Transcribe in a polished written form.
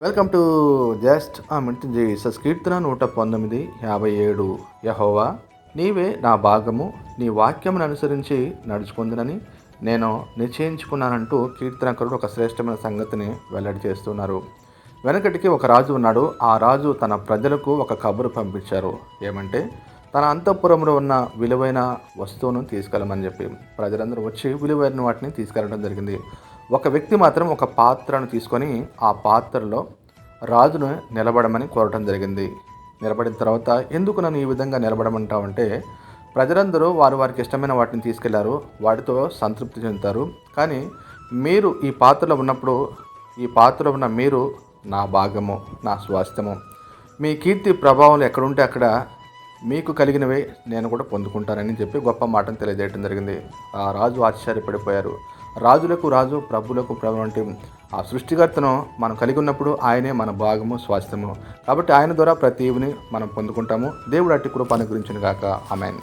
Welcome to just minute Jesus. కీర్తన 119:57. యెహోవా నీవే నా భాగము, నీ వాక్యమును అనుసరించి నడుచుకుందునని నేను నిశ్చయించుకున్నానంటూ కీర్తనకారుడు ఒక శ్రేష్టమైన సంగతిని వెల్లడి చేస్తున్నారు. వెనకటికి ఒక రాజు ఉన్నాడు. ఆ రాజు తన ప్రజలకు ఒక కబురు పంపించారు. ఏమంటే తన అంతఃపురంలో ఉన్న విలువైన వస్తువును తీసుకెళ్ళమని చెప్పి ప్రజలందరూ వచ్చి విలువైన వాటిని తీసుకెళ్ళడం జరిగింది. ఒక వ్యక్తి మాత్రం ఒక పాత్రను తీసుకొని ఆ పాత్రలో రాజును నిలబడమని కోరటం జరిగింది. నిలబడిన తర్వాత ఎందుకు నన్ను ఈ విధంగా నిలబడమంటావంటే, ప్రజలందరూ వారికి ఇష్టమైన వాటిని తీసుకెళ్లారు, వాటితో సంతృప్తి చెందుతారు. కానీ మీరు ఈ పాత్రలో ఉన్నప్పుడు ఈ పాత్రలో ఉన్న మీరు నా భాగము, నా స్వాస్థ్యము. మీ కీర్తి ప్రభావం ఎక్కడుంటే అక్కడ మీకు కలిగినవే నేను కూడా పొందుకుంటానని చెప్పి గొప్ప మాటను తెలియజేయడం జరిగింది. ఆ రాజు ఆశ్చర్యపడిపోయారు. రాజులకు రాజు, ప్రభులకు ప్రభు అంటే ఆ సృష్టికర్తను మనం కలిగి ఉన్నప్పుడు ఆయనే మన భాగము, స్వాస్థ్యము. కాబట్టి ఆయన ద్వారా ప్రతి ఈవిని మనం పొందుకుంటాము. దేవుడు అట్టి కృప అనుగ్రహించును గాక. ఆమేన్.